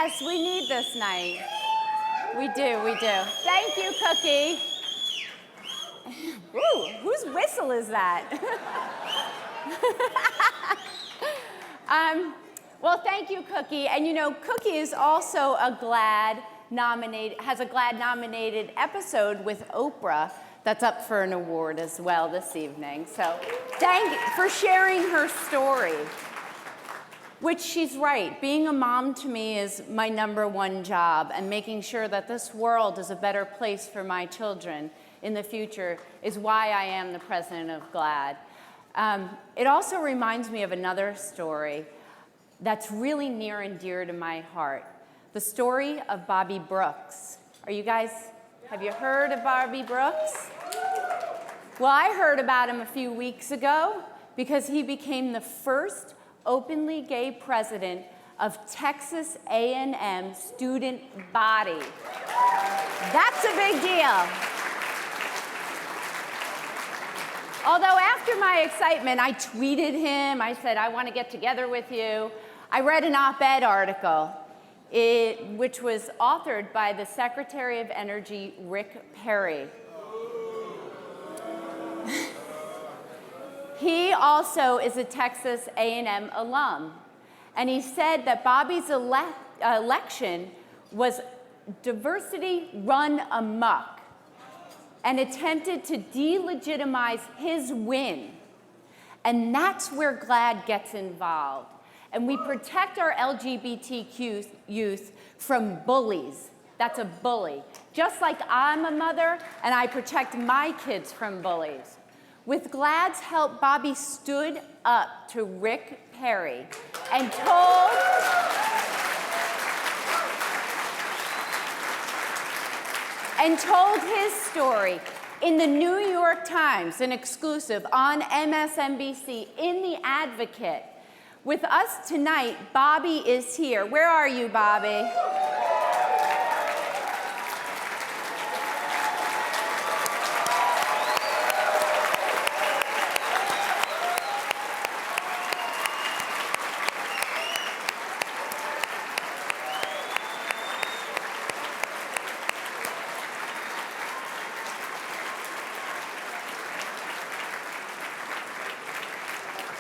Yes, we need this night. We do, we do. Thank you, Cookie. Ooh, whose whistle is that? Well, thank you, Cookie. And you know, Cookie is also a GLAAD nominated, has a GLAAD nominated episode with Oprah that's up for an award as well this evening. So thank you for sharing her story. Which she's right. Being a mom to me is my #1 job, and making sure that this world is a better place for my children in the future is why I am the president of GLAAD. It also reminds me of another story that's really near and dear to my heart. The story of Bobby Brooks. Have you heard of Bobby Brooks? Well, I heard about him a few weeks ago because he became the first openly gay president of Texas A&M student body. That's a big deal. Although after my excitement, I tweeted him, I said, I want to get together with you. I read an op-ed article, which was authored by the Secretary of Energy, Rick Perry. He also is a Texas A&M alum, and he said that Bobby's election was diversity run amok and attempted to delegitimize his win. And that's where GLAAD gets involved. And we protect our LGBTQ youth from bullies. That's a bully. Just like I'm a mother and I protect my kids from bullies. With GLAAD's help, Bobby stood up to Rick Perry and told his story in the New York Times, an exclusive on MSNBC, in The Advocate. With us tonight, Bobby is here. Where are you, Bobby?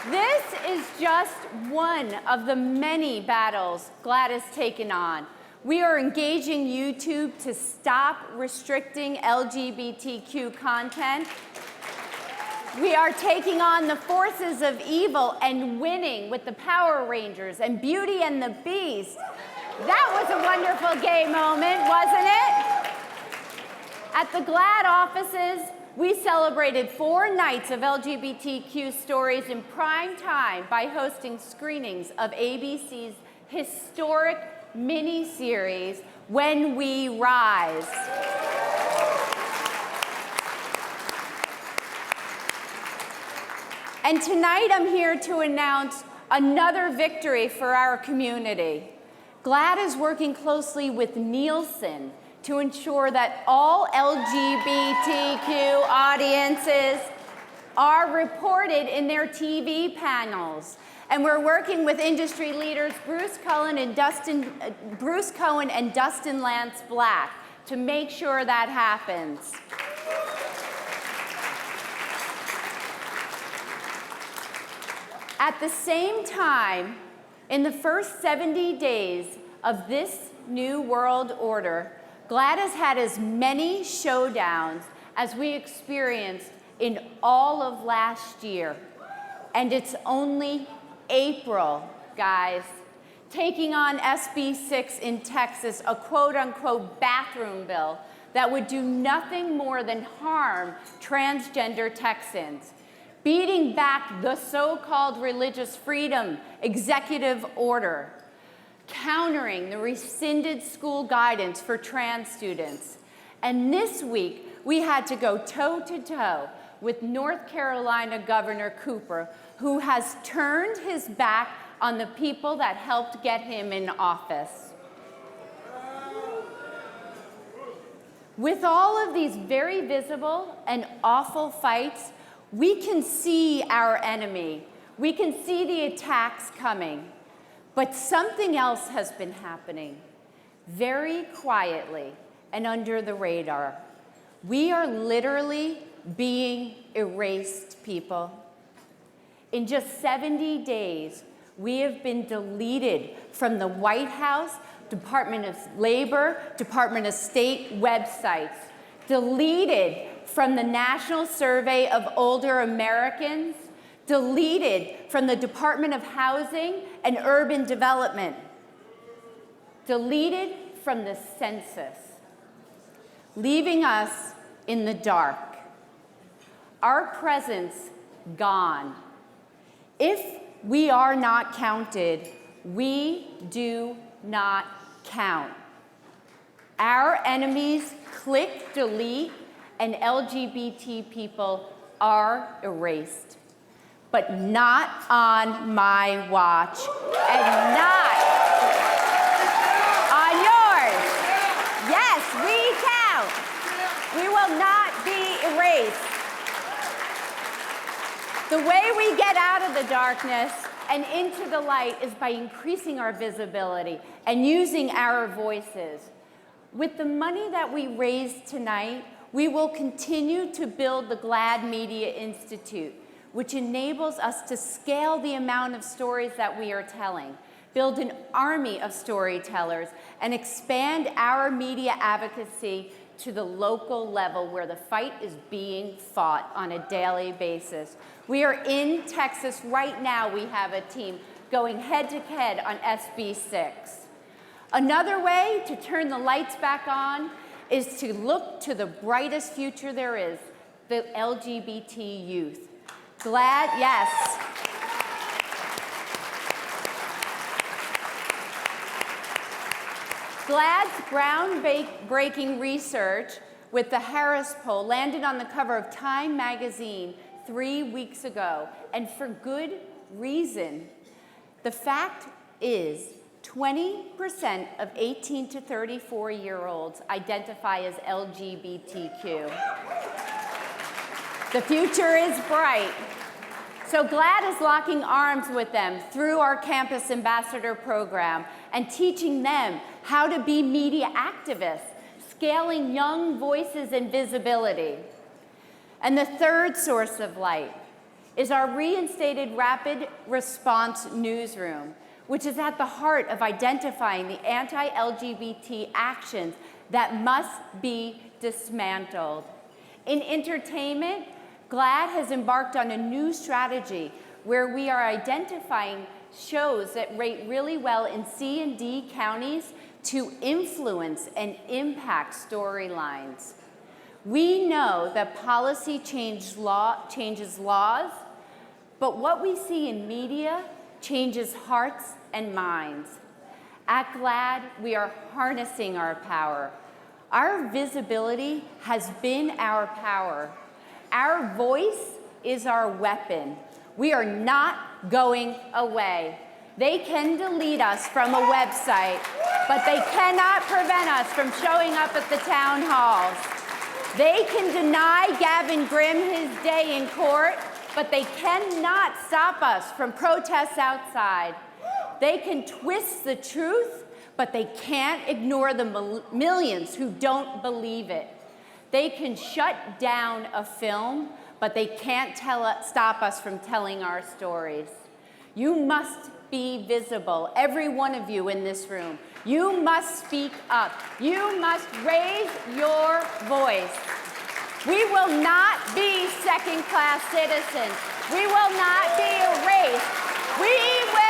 This is just one of the many battles GLAAD has taken on. We are engaging YouTube to stop restricting LGBTQ content. We are taking on the forces of evil and winning with the Power Rangers and Beauty and the Beast. That was a wonderful gay moment, wasn't it? At the GLAAD offices, we celebrated 4 nights of LGBTQ stories in prime time by hosting screenings of ABC's historic mini-series, When We Rise. And tonight I'm here to announce another victory for our community. GLAAD is working closely with Nielsen to ensure that all LGBTQ audiences are reported in their TV panels. And we're working with industry leaders Bruce Cohen and Dustin Lance Black to make sure that happens. At the same time, in the first 70 days of this new world order, GLAAD has had as many showdowns as we experienced in all of last year. And it's only April, guys. Taking on SB 6 in Texas, a quote-unquote bathroom bill that would do nothing more than harm transgender Texans. Beating back the so-called religious freedom executive order. Countering the rescinded school guidance for trans students. And this week, we had to go toe-to-toe with North Carolina Governor Cooper, who has turned his back on the people that helped get him in office. With all of these very visible and awful fights, we can see our enemy. We can see the attacks coming. But something else has been happening. very quietly and under the radar. We are literally being erased, people. In just 70 days, we have been deleted from the White House, Department of Labor, Department of State websites, deleted from the National Survey of Older Americans, deleted from the Department of Housing and Urban Development, deleted from the census, leaving us in the dark. Our presence gone. If we are not counted, we do not count. Our enemies click delete, and LGBT people are erased. But not on my watch, and not on yours. Yes, we count. We will not be erased. The way we get out of the darkness and into the light is by increasing our visibility and using our voices. With the money that we raised tonight, we will continue to build the GLAAD Media Institute, which enables us to scale the amount of stories that we are telling, build an army of storytellers, and expand our media advocacy to the local level where the fight is being fought on a daily basis. We are in Texas right now. We have a team going head-to-head on SB 6. Another way to turn the lights back on is to look to the brightest future there is, the LGBT youth. GLAAD, yes. GLAAD's groundbreaking research with the Harris Poll landed on the cover of Time magazine 3 weeks ago, and for good reason. The fact is, 20% of 18 to 34-year-olds identify as LGBTQ. The future is bright. So GLAAD is locking arms with them through our Campus Ambassador program and teaching them how to be media activists, scaling young voices and visibility. And the third source of light is our reinstated rapid response newsroom, which is at the heart of identifying the anti-LGBT actions that must be dismantled. In entertainment, GLAAD has embarked on a new strategy where we are identifying shows that rate really well in C and D counties to influence and impact storylines. We know that policy changes laws, but what we see in media changes hearts and minds. At GLAAD, we are harnessing our power. Our visibility has been our power. Our voice is our weapon. We are not going away. They can delete us from a website, but they cannot prevent us from showing up at the town halls. They can deny Gavin Grimm his day in court, but they cannot stop us from protests outside. They can twist the truth, but they can't ignore the millions who don't believe it. They can shut down a film, but they can't stop us from telling our stories. You must be visible, every one of you in this room. You must speak up. You must raise your voice. We will not be second-class citizens. We will not be erased. We will